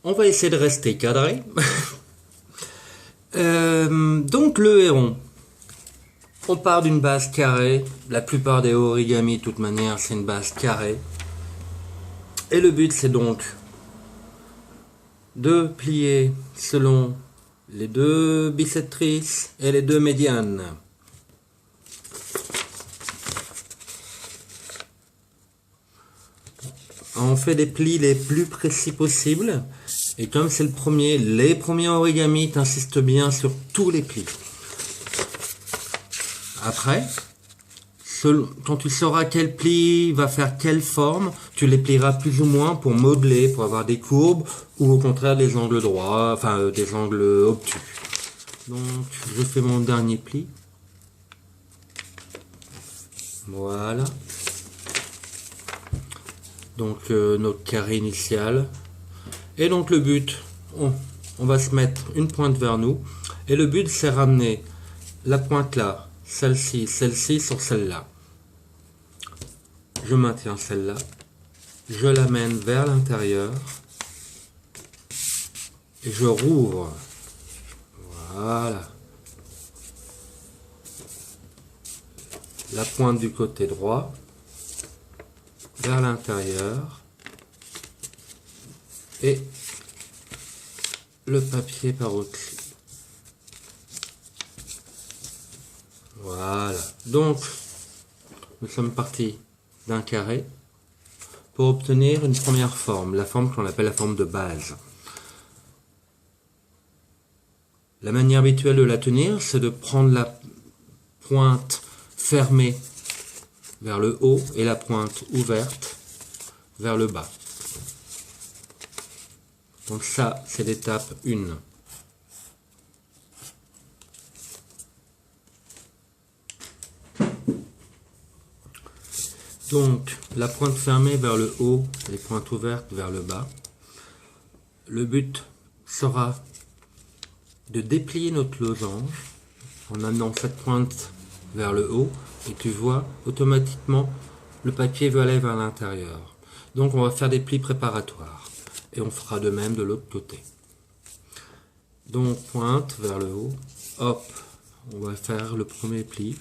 On va essayer de rester cadré. Donc le héron. On part d'une base carrée. La plupart des origamis, de toute manière, c'est une base carrée. Et le but, c'est donc de plier selon les deux bissectrices et les deux médianes. On fait des plis les plus précis possibles. Et comme c'est les premiers origamis, t'insistes bien sur tous les plis. Après, quand tu sauras quel pli va faire quelle forme, tu les plieras plus ou moins pour modeler, pour avoir des courbes, ou au contraire des angles droits, enfin des angles obtus. Donc, je fais mon dernier pli. Voilà. Donc, notre carré initial. Et donc le but, on va se mettre une pointe vers nous. Et le but, c'est ramener la pointe là, celle-ci sur celle-là. Je maintiens celle-là. Je l'amène vers l'intérieur. Et je rouvre. Voilà. La pointe du côté droit. Vers l'intérieur. Et le papier par au-dessus. Voilà. Donc, nous sommes partis d'un carré pour obtenir une première forme, la forme qu'on appelle la forme de base. La manière habituelle de la tenir, c'est de prendre la pointe fermée vers le haut et la pointe ouverte vers le bas. Donc ça, c'est l'étape 1. Donc, la pointe fermée vers le haut, les pointes ouvertes vers le bas. Le but sera de déplier notre losange en amenant cette pointe vers le haut et tu vois automatiquement le papier veut aller vers l'intérieur. Donc on va faire des plis préparatoires. Et on fera de même de l'autre côté. Donc pointe vers le haut. Hop, on va faire le premier pli.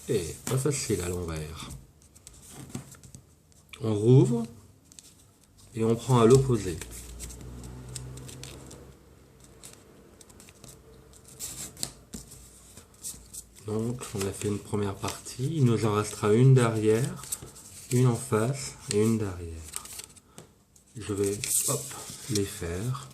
Et pas facile à l'envers. On rouvre et on prend à l'opposé. Donc on a fait une première partie. Il nous en restera une derrière. Une en face et une derrière. Je vais hop, les faire.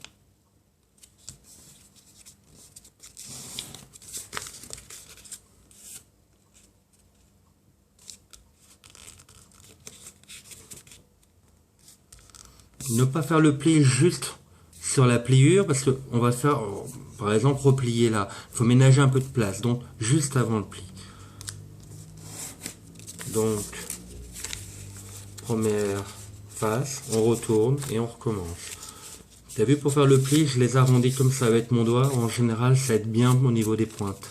Ne pas faire le pli juste sur la pliure parce qu'on va faire, par exemple, replier là. Il faut ménager un peu de place, donc juste avant le pli. Donc, première face, on retourne et on recommence. T'as vu, pour faire le pli, je les arrondis comme ça avec mon doigt. En général, ça aide bien au niveau des pointes.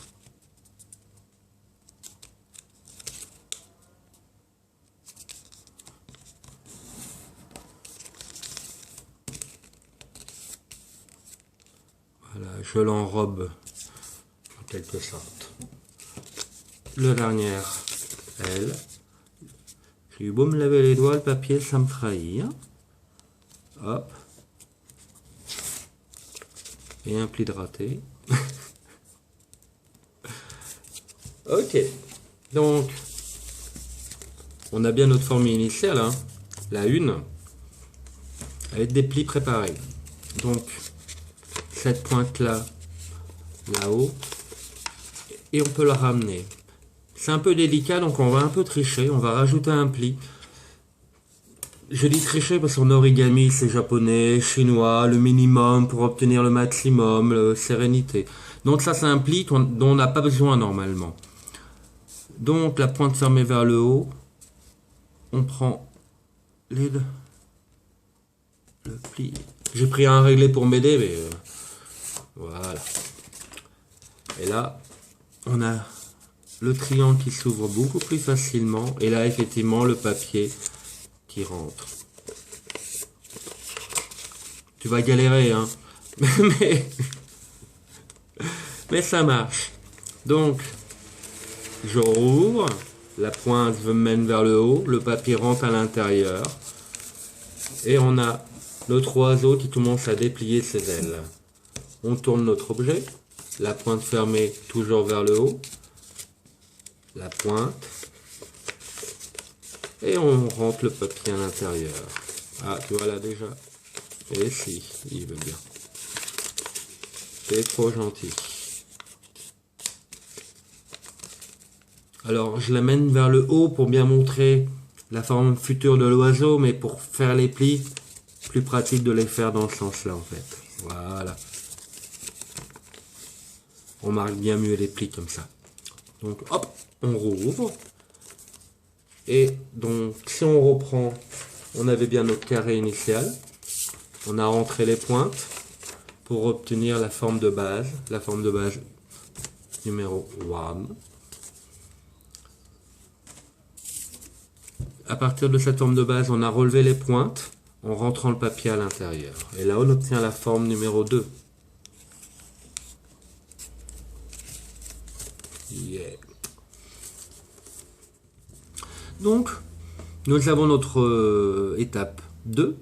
Voilà, je l'enrobe en quelque sorte. Le dernier, elle. J'ai eu beau me laver les doigts, le papier, ça me trahit. Hop. Et un pli de raté. Ok. Donc, on a bien notre forme initiale, hein, la 1, avec des plis préparés. Donc, cette pointe-là, là-haut, et on peut la ramener. C'est un peu délicat, donc on va un peu tricher, on va rajouter un pli. Je dis tricher parce qu'en origami, c'est japonais, chinois, le minimum pour obtenir le maximum, sérénité. Donc ça, c'est un pli dont on n'a pas besoin normalement. Donc la pointe fermée vers le haut, on prend le pli. J'ai pris un réglé pour m'aider, mais voilà. Et là, on a le triangle qui s'ouvre beaucoup plus facilement. Et là, effectivement, le papier qui rentre. Tu vas galérer, hein. Mais ça marche. Donc, je rouvre, la pointe me mène vers le haut, le papier rentre à l'intérieur, et on a notre oiseau qui commence à déplier ses ailes. On tourne notre objet, la pointe fermée toujours vers le haut, la pointe, et on rentre le papier à l'intérieur. Ah, tu vois là déjà. Et si, il veut bien. C'est trop gentil. Alors, je l'amène vers le haut pour bien montrer la forme future de l'oiseau, mais pour faire les plis, plus pratique de les faire dans ce sens-là, en fait. Voilà. On marque bien mieux les plis comme ça. Donc, hop, on rouvre. Et donc, si on reprend, on avait bien notre carré initial. On a rentré les pointes pour obtenir la forme de base numéro 1. À partir de cette forme de base, on a relevé les pointes en rentrant le papier à l'intérieur. Et là, on obtient la forme numéro 2. Yeah. Donc, nous avons notre étape 2.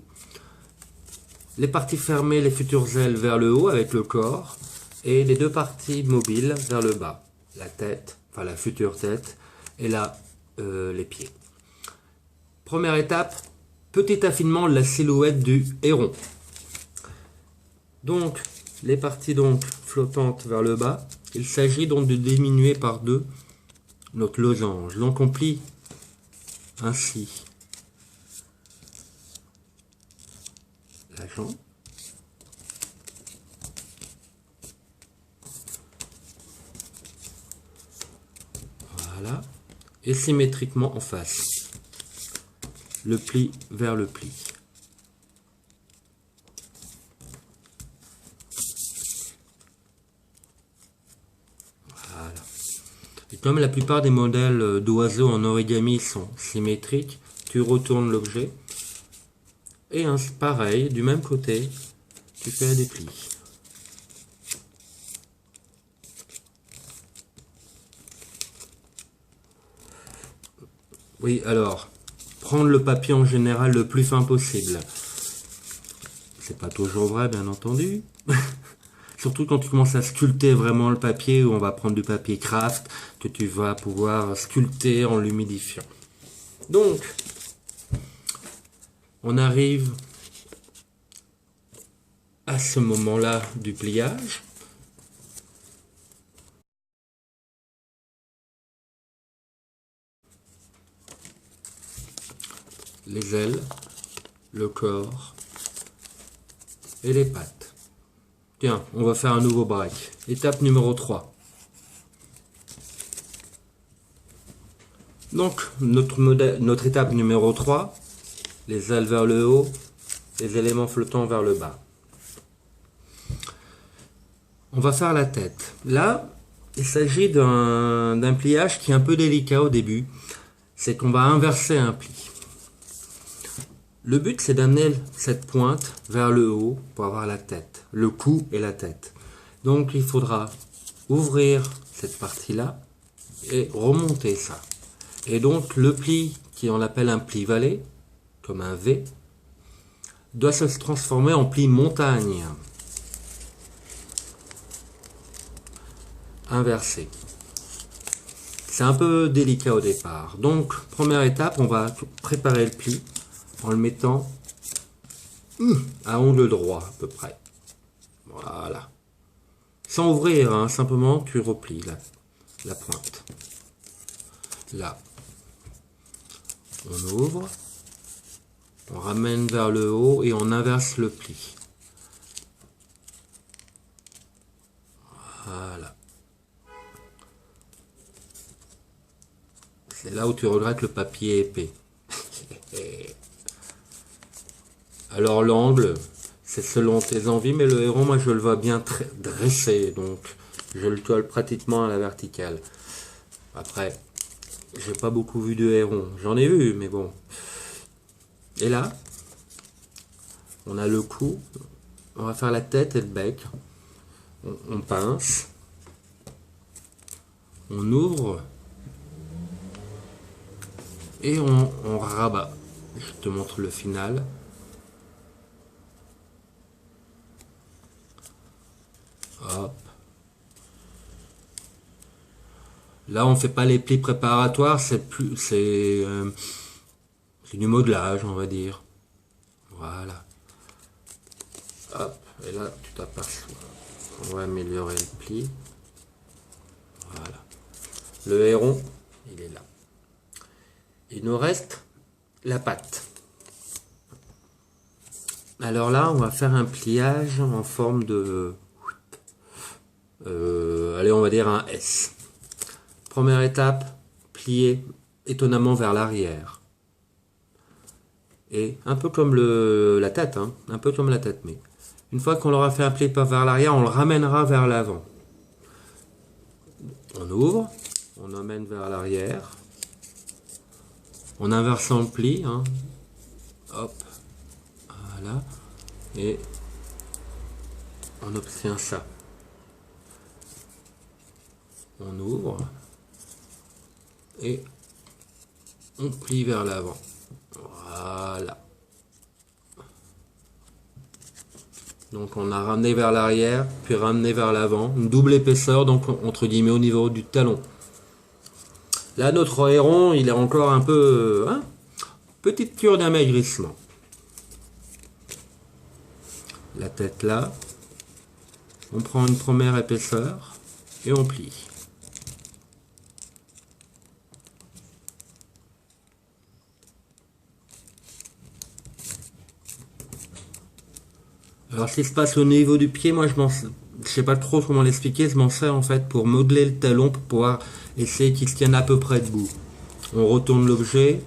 Les parties fermées, les futures ailes vers le haut avec le corps, et les deux parties mobiles vers le bas. La tête, enfin la future tête, et là, les pieds. Première étape, petit affinement de la silhouette du héron. Donc, les parties donc flottantes vers le bas, il s'agit donc de diminuer par 2 notre losange. Donc on plie ainsi la jambe. Voilà. Et symétriquement en face. Le pli vers le pli. Voilà. Et comme la plupart des modèles d'oiseaux en origami sont symétriques, tu retournes l'objet. Et pareil, du même côté, tu fais des plis. Oui, alors, prendre le papier en général le plus fin possible. C'est pas toujours vrai, bien entendu. Surtout quand tu commences à sculpter vraiment le papier, où on va prendre du papier craft, que tu vas pouvoir sculpter en l'humidifiant. Donc, on arrive à ce moment-là du pliage. Les ailes, le corps et les pattes. Tiens, on va faire un nouveau break. Étape numéro 3. Donc, notre étape numéro 3, les ailes vers le haut, les éléments flottants vers le bas. On va faire la tête. Là, il s'agit d'un pliage qui est un peu délicat au début. C'est qu'on va inverser un pli. Le but, c'est d'amener cette pointe vers le haut pour avoir la tête, le cou et la tête. Donc, il faudra ouvrir cette partie-là et remonter ça. Et donc, le pli, qui on appelle un pli valet, comme un V, doit se transformer en pli montagne. Inversé. C'est un peu délicat au départ. Donc, première étape, on va préparer le pli en le mettant à angle droit à peu près. Voilà. Sans ouvrir, hein, simplement tu replies la pointe. Là. On ouvre. On ramène vers le haut et on inverse le pli. Voilà. C'est là où tu regrettes le papier épais. Alors l'angle, c'est selon tes envies, mais le héron, moi je le vois bien dressé, donc je le colle pratiquement à la verticale. Après, j'ai pas beaucoup vu de héron, j'en ai vu, mais bon. Et là, on a le cou. On va faire la tête et le bec. On pince. On ouvre. Et on rabat. Je te montre le final. Hop. Là, on fait pas les plis préparatoires, c'est du modelage, on va dire. Voilà. Hop. Et là, tu t'aperçois. On va améliorer le pli. Voilà. Le héron, il est là. Il nous reste la patte. Alors là, on va faire un pliage en forme de... allez, on va dire un S. Première étape, plier étonnamment vers l'arrière. Et un peu comme la tête, hein, un peu comme la tête, mais une fois qu'on aura fait un pli vers l'arrière, on le ramènera vers l'avant. On ouvre, on emmène vers l'arrière, en inversant le pli, hein. Hop, voilà, et on obtient ça. On ouvre et on plie vers l'avant. Voilà. Donc on a ramené vers l'arrière, puis ramené vers l'avant. Une double épaisseur, donc entre guillemets au niveau du talon. Là, notre héron, il est encore un peu... hein, petite cure d'amaigrissement. La tête là. On prend une première épaisseur et on plie. Alors, ce qui se passe au niveau du pied, moi, je sais pas trop comment l'expliquer, je m'en sers en fait pour modeler le talon, pour pouvoir essayer qu'il se tienne à peu près debout. On retourne l'objet,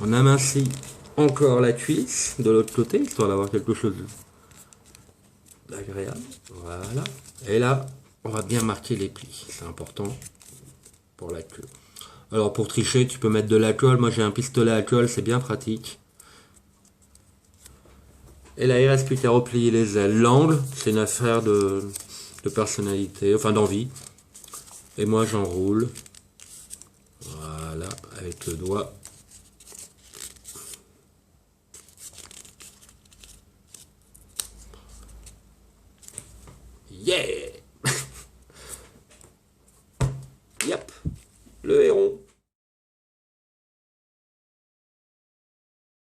on amincit encore la cuisse de l'autre côté, histoire d'avoir quelque chose d'agréable. Voilà. Et là, on va bien marquer les plis, c'est important pour la queue. Alors, pour tricher, tu peux mettre de la colle. Moi, j'ai un pistolet à colle, c'est bien pratique. Et là, il reste plus qu'à replier les ailes. L'angle, c'est une affaire de personnalité, enfin d'envie. Et moi, j'enroule. Voilà, avec le doigt. Yeah. Yep, le héron.